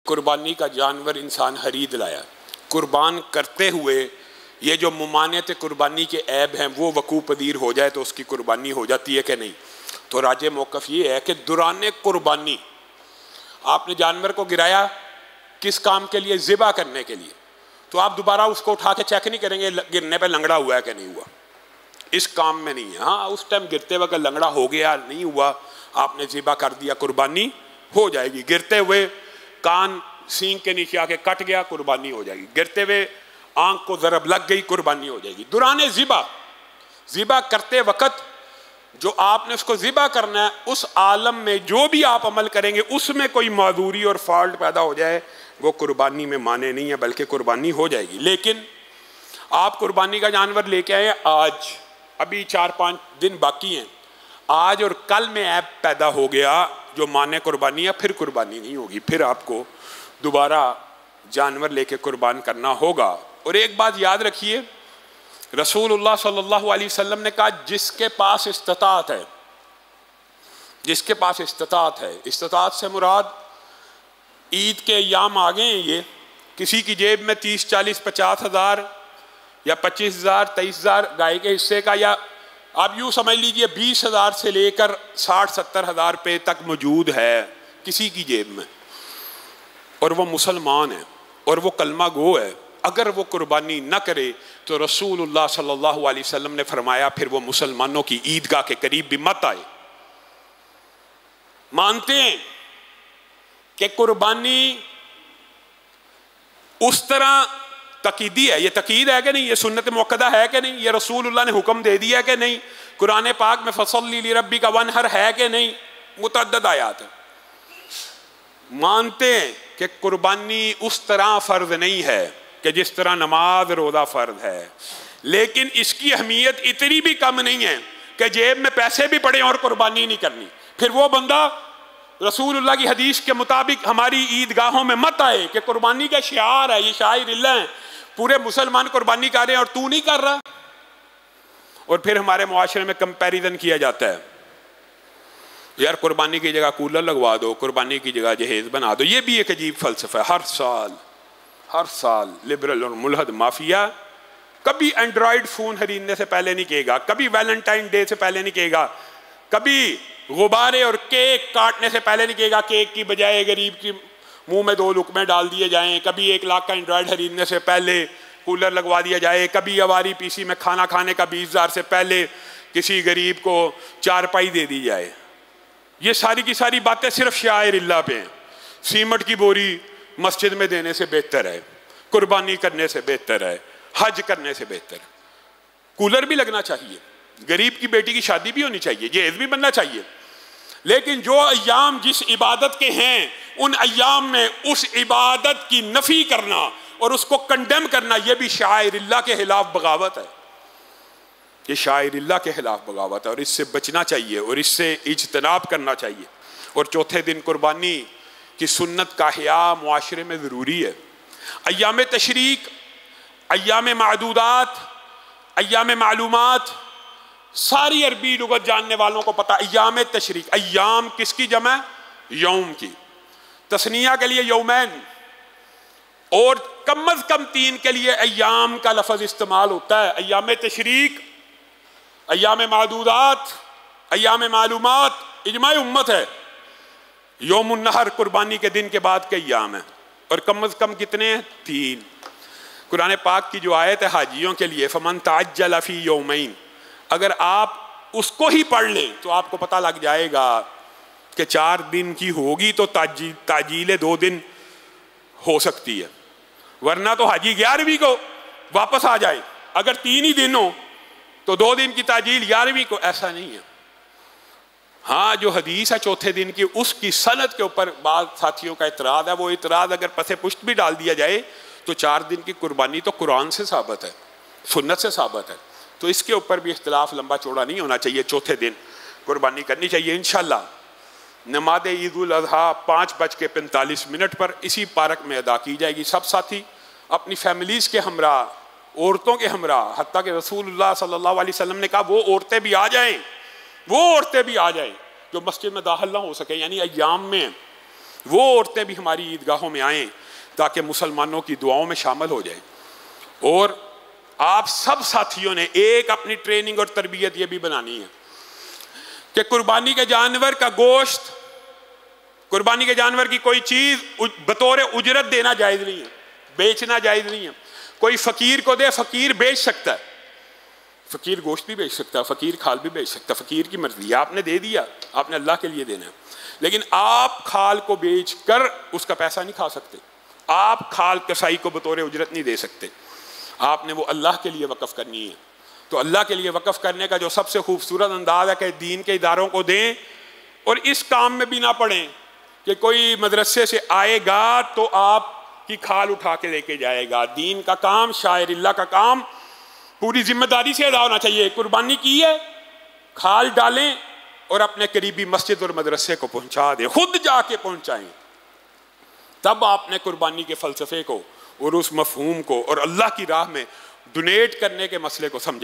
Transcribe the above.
कुर्बानी का जानवर इंसान खरीद लाया, कुर्बान करते हुए ये जो मुमानियत कुर्बानी के ऐब हैं वो वकू पदीर हो जाए तो उसकी कुर्बानी हो जाती है कि नहीं। तो राजे मौक़िफ़ ये है कि दुराने कुर्बानी आपने जानवर को गिराया किस काम के लिए, ज़िबा करने के लिए, तो आप दोबारा उसको उठा के चेक नहीं करेंगे गिरने पे लंगड़ा हुआ है कि नहीं हुआ, इस काम में नहीं है। हाँ, उस टाइम गिरते वक्त लंगड़ा हो गया नहीं हुआ, आपने ज़िबा कर दिया, कुर्बानी हो जाएगी। गिरते हुए कान सींग के नीचे आके कट गया, कुर्बानी हो जाएगी। गिरते हुए आंख को ज़रब लग गई, कुर्बानी हो जाएगी। दुराने ज़िबा करते वक्त जो आपने उसको ज़िबा करना है, उस आलम में जो भी आप अमल करेंगे उसमें कोई माजूरी और फॉल्ट पैदा हो जाए वो कुर्बानी में माने नहीं है, बल्कि कुर्बानी हो जाएगी। लेकिन आप कुर्बानी का जानवर लेके आए आज, अभी 4-5 दिन बाकी हैं, आज और कल में ऐप पैदा हो गया जो माने कुर्बानी है, फिर कुर्बानी नहीं होगी, फिर आपको दोबारा जानवर लेके कुर्बान करना होगा। और एक बात याद रखिए, रसूलुल्लाह सल्लल्लाहु अलैहि वसल्लम ने कहा जिसके पास इस्तिताअत है, जिसके पास इस्तिताअत है, इस्तिताअत से मुराद ईद के अय्याम आ गए हैं, ये किसी की जेब में 30, 40, 50 हज़ार या 25,000, 23,000 गाय के हिस्से का, या आप यूँ समझ लीजिए 20,000 से लेकर 60-70 हज़ार रुपये तक मौजूद है किसी की जेब में, और वो मुसलमान है और वो कलमा गो है, अगर वो कुर्बानी न करे तो रसूलुल्लाह सल्लल्लाहु अलैहि वसल्लम ने फरमाया फिर वो मुसलमानों की ईदगाह के करीब भी मत आए। मानते हैं कि कुर्बानी उस तरह तकीदी है, ये तकीद है कि नहीं, ये सुन्नत मुअक्कदा है कि नहीं, ये रसूलुल्लाह ने हुक्म दे दिया कि नहीं, कुरान पाक में फसल्ली लिरब्बिका वनहर है कि नहीं, मुतअद्दिद आयात है। मानते हैं कि कुर्बानी उस तरह फ़र्ज नहीं है कि जिस तरह नमाज रोज़ा फ़र्ज है, लेकिन इसकी अहमियत इतनी भी कम नहीं है कि जेब में पैसे भी पड़े और कुर्बानी नहीं करनी। फिर वो बंदा रसूलुल्लाह की हदीस के मुताबिक हमारी ईदगाहों में मत आए कि कुर्बानी का शिआर है, ये शाइर है, पूरे मुसलमान कुर्बानी कर रहे हैं और तू नहीं कर रहा। और फिर हमारे मुआशरे में कंपैरिजन किया जाता है, यार कुर्बानी की जगह कूलर लगवा दो, कुर्बानी की जगह जहेज बना दो। ये भी एक अजीब फ़लसफ़ा है। हर साल लिबरल और मुल्हद माफिया कभी एंड्रॉयड फ़ोन खरीदने से पहले नहीं कहेगा, कभी वैलेंटाइन डे से पहले नहीं कहेगा, कभी गुब्बारे और केक काटने से पहले नहीं कहेगा केक की बजाय गरीब की मुंह में 2 लुकमे डाल दिए जाएं, कभी 1 लाख का एंड्रॉयड खरीदने से पहले कूलर लगवा दिया जाए, कभी अवारी पीसी में खाना खाने का 20,000 से पहले किसी गरीब को चारपाई दे दी जाए। ये सारी की सारी बातें सिर्फ शाइर पे हैं। सीमेंट की बोरी मस्जिद में देने से बेहतर है, कुर्बानी करने से बेहतर है, हज करने से बेहतर है। कूलर भी लगना चाहिए, गरीब की बेटी की शादी भी होनी चाहिए, जहेज भी बनना चाहिए, लेकिन जो अय्याम जिस इबादत के हैं उन अय्याम में उस इबादत की नफी करना और उसको कंडेम करना, यह भी शाइरिल्लाह के खिलाफ बगावत है। ये शाइरिल्लाह के खिलाफ बगावत है और इससे बचना चाहिए और इससे इज्तनाब करना चाहिए। और चौथे दिन कुर्बानी की सुन्नत का हिया मुआशरे में ज़रूरी है। अय्याम तशरीक, अय्याम मादूदात, अय्याम मालूमात, सारी अरबी लुगत जानने वालों को पता, अय्याम तशरीक, अय्याम किसकी जमा है? यौम की। तस्निया के लिए यौमैन और कम अज कम 3 के लिए अय्याम का लफ्ज़ इस्तेमाल होता है। अय्याम तशरीक, अय्याम मादूदात, अय्याम मालूमात, इजमा उम्मत है। यौमुन नहर कुर्बानी के दिन के बाद के अय्याम है और कम अज कम कितने हैं? 3। कुरान पाक की जो आयत है हाजियों के लिए, फमन तअज्जल फी यौमैन, अगर आप उसको ही पढ़ लें तो आपको पता लग जाएगा कि 4 दिन की होगी तो ताजील 2 दिन हो सकती है, वरना तो हाजी 11वीं को वापस आ जाए। अगर 3 ही दिन हो तो 2 दिन की ताजील 11वीं को, ऐसा नहीं है। हाँ, जो हदीस है चौथे दिन की, उसकी सनद के ऊपर बाद साथियों का इतराज़ है। वो इतराज़ अगर पसे पुष्ट भी डाल दिया जाए तो 4 दिन की कुर्बानी तो कुरान से साबित है, सुन्नत से साबित है, तो इसके ऊपर भी इख्तिलाफ लंबा चौड़ा नहीं होना चाहिए। चौथे दिन कुर्बानी करनी चाहिए। इंशाअल्लाह नमाज़ ईद उल अज़हा 5:45 पर इसी पार्क में अदा की जाएगी। सब साथी अपनी फैमिलीज़ के हमरा, औरतों के हमरा, हत्ता कि रसूलुल्लाह सल्लल्लाहु अलैहि वसल्लम ने कहा वो औरतें भी आ जाएं, वो औरतें भी आ जाएं जो मस्जिद में दाखिल ना हो सके, यानी अय्याम में वो औरतें भी हमारी ईदगाहों में आएँ ताकि मुसलमानों की दुआओं में शामिल हो जाए। और आप सब साथियों ने एक अपनी ट्रेनिंग और तरबियत ये भी बनानी है कि कुर्बानी के जानवर का गोश्त, कुर्बानी के जानवर की कोई चीज़ बतौर उजरत देना जायज़ नहीं है, बेचना जायज़ नहीं है। कोई फ़कीर को दे, फ़कीर बेच सकता है, फ़कीर गोश्त भी बेच सकता है, फ़कीर खाल भी बेच सकता है, फ़कीर की मर्ज़ी है। आपने दे दिया, आपने अल्लाह के लिए देना है, लेकिन आप खाल को बेच कर उसका पैसा नहीं खा सकते। आप खाल कसाई को बतौर उजरत नहीं दे सकते, आपने वो अल्लाह के लिए वक़फ़ करनी है। तो अल्लाह के लिए वक़फ़ करने का जो सबसे खूबसूरत अंदाज़ है कि दीन के इदारों को दें और इस काम में भी ना पड़ें कि कोई मदरसे से आएगा तो आपकी खाल उठा के लेके जाएगा। दीन का काम, शायरिल्लाह का काम पूरी जिम्मेदारी से अदा होना चाहिए। कुर्बानी की है, खाल डालें और अपने करीबी मस्जिद और मदरसे को पहुंचा दें, खुद जाके पहुंचाएं। तब आपने कुर्बानी के फ़लसफ़े को और उस मफ़हूम को और अल्लाह की राह में डोनेट करने के मसले को समझा।